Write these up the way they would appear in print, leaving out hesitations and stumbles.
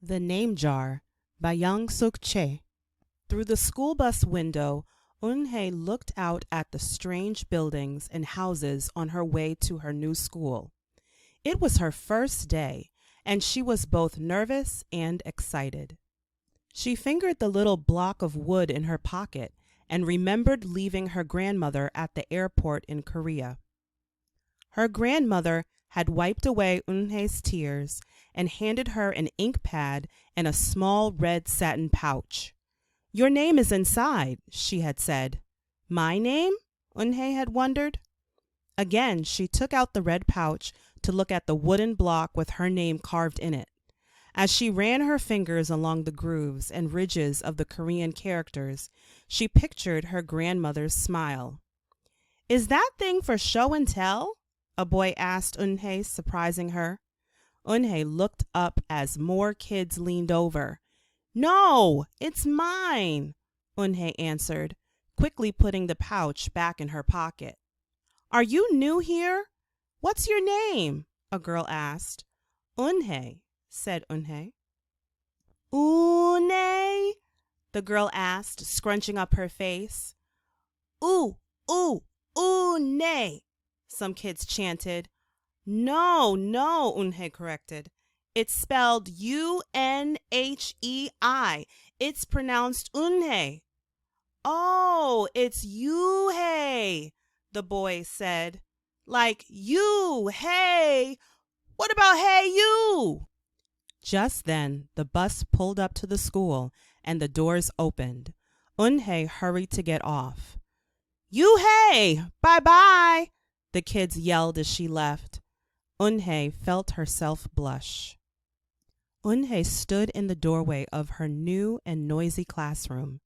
The Name Jar by Yangsook Choi. Through the school bus window, Eun-hye looked out at the strange buildings and houses on her way to her new school. It was her first day, and she was both nervous and excited. She fingered the little block of wood in her pocket and remembered leaving her grandmother at the airport in Korea. Her grandmother had wiped away Eun-hye's tears and handed her an ink pad and a small red satin pouch. "Your name is inside," she had said. "My name?" Eun-hye had wondered. Again, she took out the red pouch to look at the wooden block with her name carved in it. As she ran her fingers along the grooves and ridges of the Korean characters, she pictured her grandmother's smile. "Is that thing for show and tell?" a boy asked Eun-hye, surprising her. Eun-hye looked up as more kids leaned over. "No, it's mine," Eun-hye answered, quickly putting the pouch back in her pocket. "Are you new here? What's your name?" a girl asked. "Eun-hye," said Eun-hye. "Eun-hye?" the girl asked, scrunching up her face. "Ooh, ooh, Eun-hye," some kids chanted. No, Eun-hye corrected. It's spelled U-N-H-E-I. It's pronounced Eun-hye. "Oh, it's you-hey," the boy said. "Like you, hey. What about hey you?" Just then, the bus pulled up to the school and the doors opened. Eun-hye hurried to get off. "You-hey, bye-bye," the kids yelled as she left. Eun-hye felt herself blush. Eun-hye stood in the doorway of her new and noisy classroom.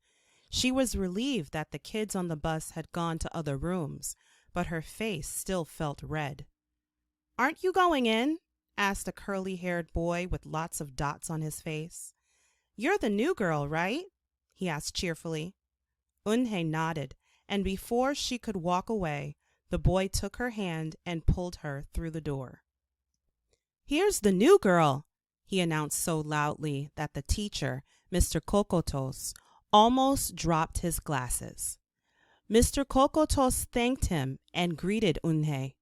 She was relieved that the kids on the bus had gone to other rooms, but her face still felt red. "Aren't you going in?" asked a curly-haired boy with lots of dots on his face. "You're the new girl, right?" he asked cheerfully. Eun-hye nodded, and before she could walk away, the boy took her hand and pulled her through the door. "Here's the new girl," he announced so loudly that the teacher, Mr. Kokotos, almost dropped his glasses. Mr. Kokotos thanked him and greeted Eun-hye.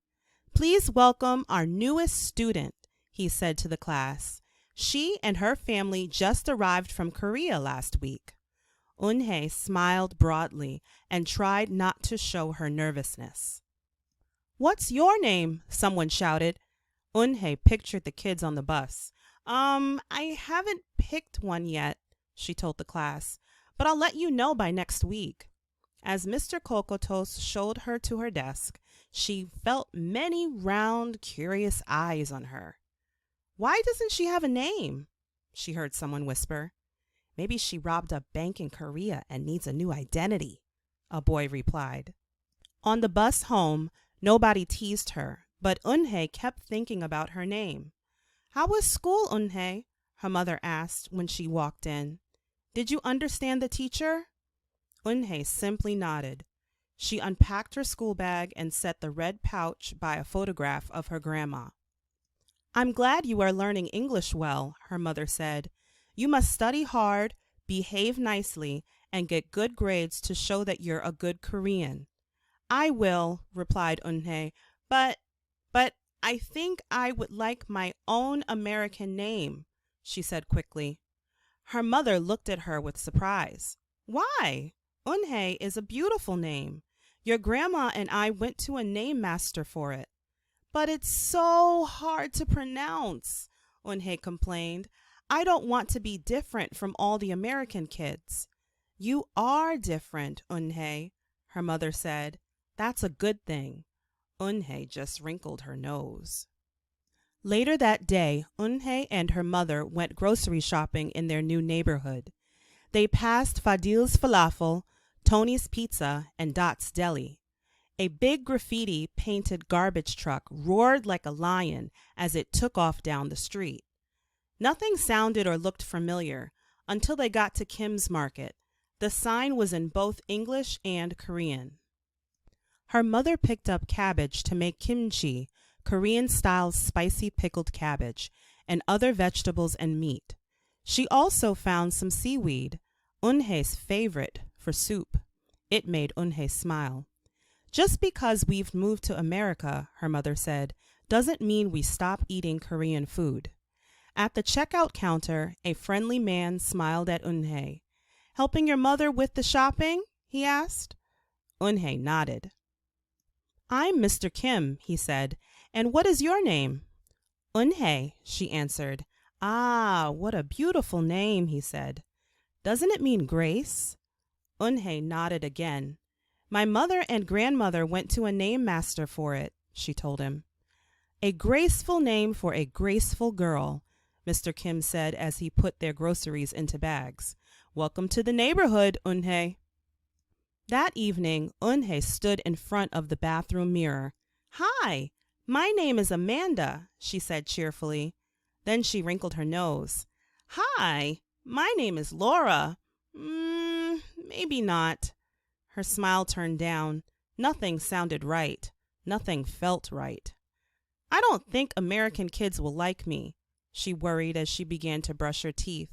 "Please welcome our newest student," he said to the class. "She and her family just arrived from Korea last week." Eun-hye smiled broadly and tried not to show her nervousness. "What's your name?" someone shouted. Eun-hye pictured the kids on the bus. I haven't picked one yet," she told the class, "but I'll let you know by next week." As Mr. Kokotos showed her to her desk, she felt many round, curious eyes on her. "Why doesn't she have a name?" she heard someone whisper. "Maybe she robbed a bank in Korea and needs a new identity," a boy replied. On the bus home, nobody teased her, but Eun-hye kept thinking about her name. "How was school, Eun-hye?" her mother asked when she walked in. "Did you understand the teacher?" Eun-hye simply nodded. She unpacked her school bag and set the red pouch by a photograph of her grandma. "I'm glad you are learning English well," her mother said. "You must study hard, behave nicely, and get good grades to show that you're a good Korean." "I will," replied Eun-hye, but I think I would like my own American name," she said quickly. Her mother looked at her with surprise. "Why? Eun-hye is a beautiful name. Your grandma and I went to a name master for it." "But it's so hard to pronounce," Eun-hye complained. "I don't want to be different from all the American kids." "You are different, Eun-hye," her mother said. "That's a good thing." Eun-hye just wrinkled her nose. Later that day, Eun-hye and her mother went grocery shopping in their new neighborhood. They passed Fadil's Falafel, Tony's Pizza, and Dot's Deli. A big graffiti-painted garbage truck roared like a lion as it took off down the street. Nothing sounded or looked familiar until they got to Kim's Market. The sign was in both English and Korean. Her mother picked up cabbage to make kimchi, Korean-style spicy pickled cabbage, and other vegetables and meat. She also found some seaweed, Unhe's favorite, for soup. It made Unha smile. Just because we've moved to America, her mother said, doesn't mean we stop eating Korean food. At the checkout counter, a friendly man smiled at Unha. Helping your mother with the shopping? He asked. Unha nodded. I'm Mr. Kim, he said, and what is your name? Unha, she answered. Ah, what a beautiful name, he said. Doesn't it mean grace? Unha nodded again. My mother and grandmother went to a name master for it, she told him. A graceful name for a graceful girl, Mr. Kim said as he put their groceries into bags. Welcome to the neighborhood, Unha. That evening, Unha stood in front of the bathroom mirror. Hi, my name is Amanda, she said cheerfully. Then she wrinkled her nose. Hi, my name is Laura. Maybe not. Her smile turned down. Nothing sounded right. Nothing felt right. I don't think American kids will like me, she worried as she began to brush her teeth.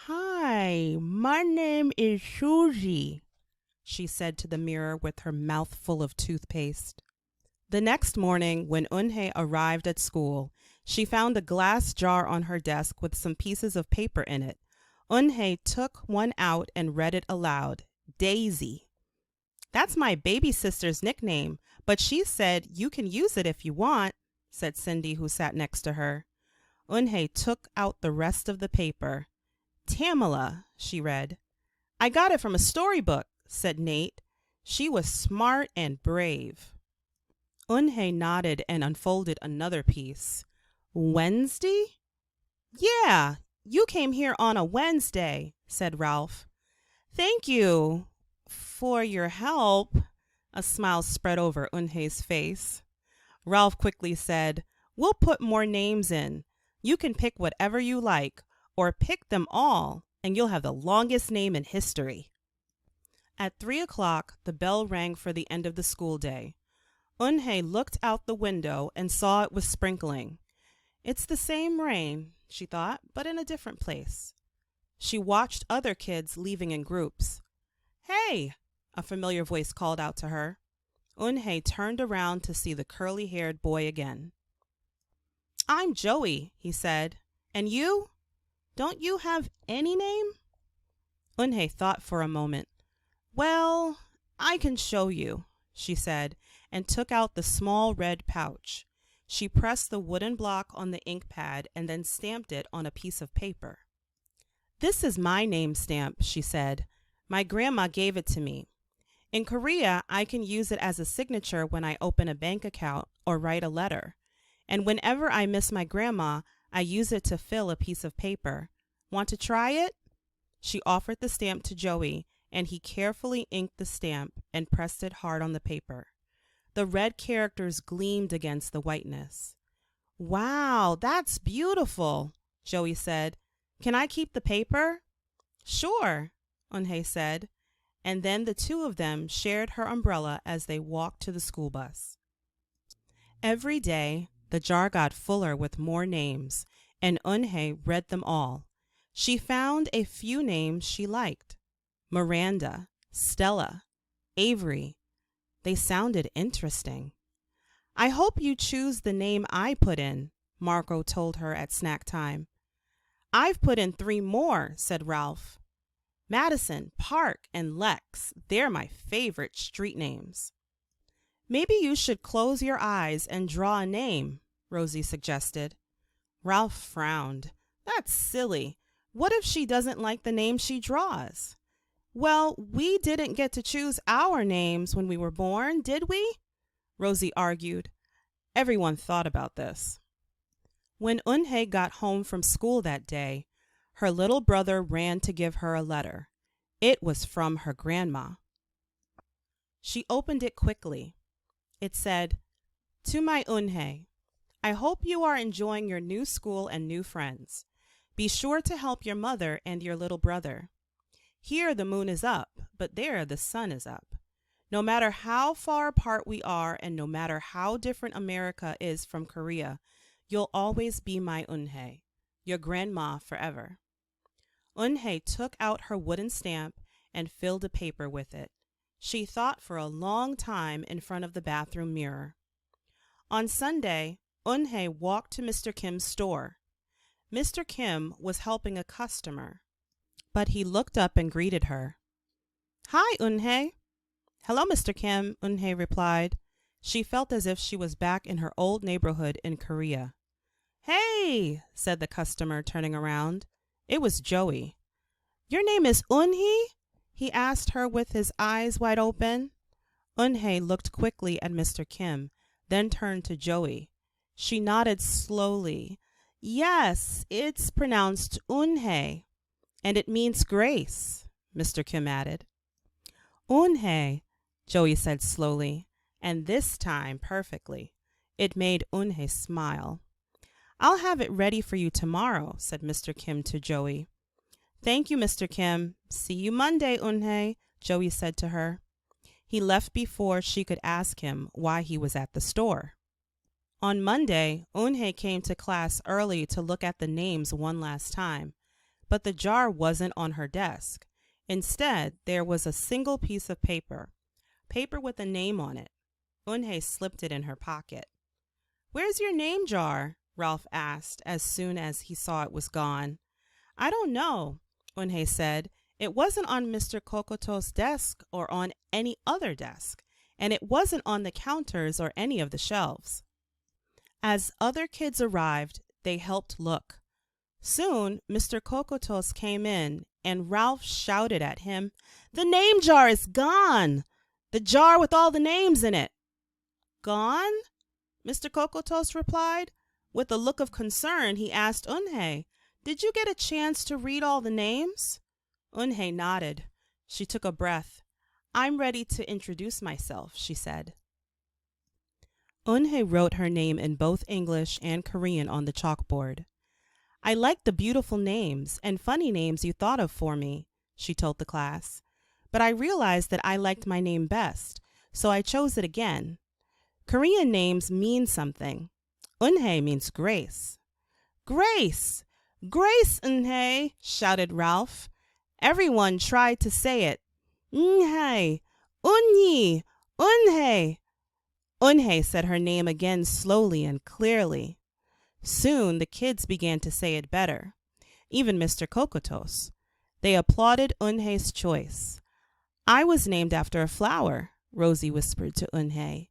Hi, my name is Susie, she said to the mirror with her mouth full of toothpaste. The next morning, when Unha arrived at school, she found a glass jar on her desk with some pieces of paper in it. Unha took one out and read it aloud. Daisy. That's my baby sister's nickname, but she said you can use it if you want, said Cindy, who sat next to her. Unha took out the rest of the paper. Tamala, she read. I got it from a storybook, said Nate. She was smart and brave. Unha nodded and unfolded another piece. Wednesday? Yeah, you came here on a Wednesday, said Ralph. Thank you for your help. A smile spread over Unhe's face. Ralph quickly said, We'll put more names in. You can pick whatever you like, or pick them all, and you'll have the longest name in history. At 3 o'clock, the bell rang for the end of the school day. Unha looked out the window and saw it was sprinkling. It's the same rain, she thought, but in a different place. She watched other kids leaving in groups. Hey, a familiar voice called out to her. Unha turned around to see the curly-haired boy again. I'm Joey, he said. And you? Don't you have any name? Unha thought for a moment. Well, I can show you, she said, and took out the small red pouch. She pressed the wooden block on the ink pad and then stamped it on a piece of paper. This is my name stamp, she said. My grandma gave it to me. In Korea, I can use it as a signature when I open a bank account or write a letter. And whenever I miss my grandma, I use it to fill a piece of paper. Want to try it? She offered the stamp to Joey, and he carefully inked the stamp and pressed it hard on the paper. The red characters gleamed against the whiteness. Wow, that's beautiful, Joey said. Can I keep the paper? Sure, Unha said, and then the two of them shared her umbrella as they walked to the school bus. Every day, the jar got fuller with more names, and Unha read them all. She found a few names she liked. Miranda, Stella, Avery. They sounded interesting. I hope you choose the name I put in, Marco told her at snack time. I've put in 3 more, said Ralph. Madison, Park, and Lex, they're my favorite street names. Maybe you should close your eyes and draw a name, Rosie suggested. Ralph frowned. That's silly. What if she doesn't like the name she draws? Well, we didn't get to choose our names when we were born, did we? Rosie argued. Everyone thought about this. When Unha got home from school that day, her little brother ran to give her a letter. It was from her grandma. She opened it quickly. It said, To my Unha, I hope you are enjoying your new school and new friends. Be sure to help your mother and your little brother. Here the moon is up, but there the sun is up. No matter how far apart we are and no matter how different America is from Korea, you'll always be my Unha. your grandma forever. Eunhae took out her wooden stamp and filled a paper with it. She thought for a long time in front of the bathroom mirror. On Sunday, Eunhae walked to Mr. Kim's store. Mr. Kim was helping a customer, but he looked up and greeted her. "Hi, Eunhae." "Hello, Mr. Kim," Eunhae replied. She felt as if she was back in her old neighborhood in Korea. "Hey," said the customer, turning around. It was Joey. "Your name is Eunhee?" he asked her with his eyes wide open. Eunhae looked quickly at Mr. Kim, then turned to Joey. She nodded slowly. "Yes, it's pronounced Eunhae, and it means grace," Mr. Kim added. "Eunhae," Joey said slowly, and this time perfectly. It made Eunhae smile. "I'll have it ready for you tomorrow," said Mr. Kim to Joey. "Thank you, Mr. Kim. See you Monday, Eunhae," Joey said to her. He left before she could ask him why he was at the store. On Monday, Eunhae came to class early to look at the names one last time, but the jar wasn't on her desk. Instead, there was a single piece of paper with a name on it. Eunhae slipped it in her pocket. "Where's your name jar?" Ralph asked as soon as he saw it was gone. "I don't know," Eunhae said. "It wasn't on Mr. Kokoto's desk or on any other desk, and it wasn't on the counters or any of the shelves." As other kids arrived, they helped look. Soon, Mr. Kokotos came in, and Ralph shouted at him, "The name jar is gone! The jar with all the names in it!" "Gone?" Mr. Kokotos replied. With a look of concern, he asked Eunhae, "Did you get a chance to read all the names?" Eunhae nodded. She took a breath. "I'm ready to introduce myself," she said. Eunhae wrote her name in both English and Korean on the chalkboard. "I like the beautiful names and funny names you thought of for me," she told the class. "But I realized that I liked my name best, so I chose it again. Korean names mean something. Eunhae means grace." "Grace! Grace, Eunhae!" shouted Ralph. Everyone tried to say it. "Eunhae! Eunhee! Eunhae!" Eunhae said her name again slowly and clearly. Soon the kids began to say it better, even Mr. Kokotos. They applauded Eunhae's choice. "I was named after a flower," Rosie whispered to Eunhae.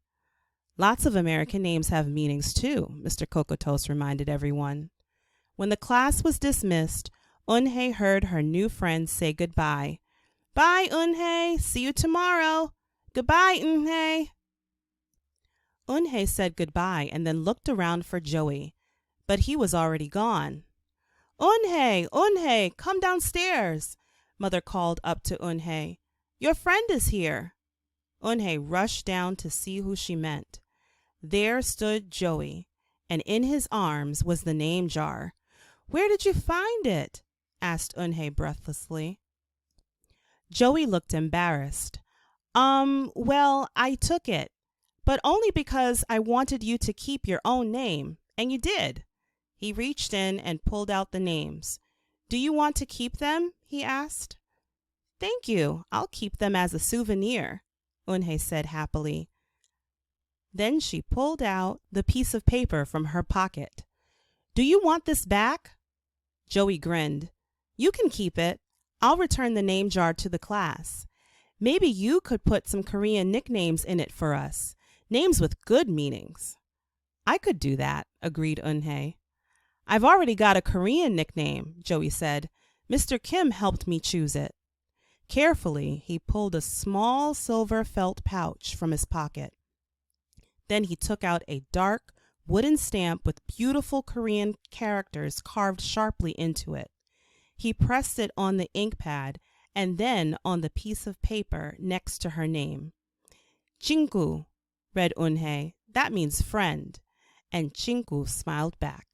"Lots of American names have meanings too," Mr. Kokotos reminded everyone. When the class was dismissed, Eunhae heard her new friends say goodbye. "Bye, Eunhae. See you tomorrow. Goodbye, Eunhae." Eunhae said goodbye and then looked around for Joey, but he was already gone. "Eunhae, Eunhae, come downstairs," Mother called up to Eunhae. "Your friend is here." Eunhae rushed down to see who she meant. There stood Joey, and in his arms was the name jar. "Where did you find it?" asked Eunhae breathlessly. Joey looked embarrassed. Well, I took it, but only because I wanted you to keep your own name, and you did." He reached in and pulled out the names. "Do you want to keep them?" he asked. "Thank you. I'll keep them as a souvenir," Eunhae said happily. Then she pulled out the piece of paper from her pocket. "Do you want this back?" Joey grinned. "You can keep it. I'll return the name jar to the class. Maybe you could put some Korean nicknames in it for us. Names with good meanings." "I could do that," agreed Eunhae. "I've already got a Korean nickname," Joey said. "Mr. Kim helped me choose it." Carefully, he pulled a small silver felt pouch from his pocket. Then he took out a dark wooden stamp with beautiful Korean characters carved sharply into it. He pressed it on the ink pad and then on the piece of paper next to her name. "Chinku," read Eunhae. "That means friend." And Chinku smiled back.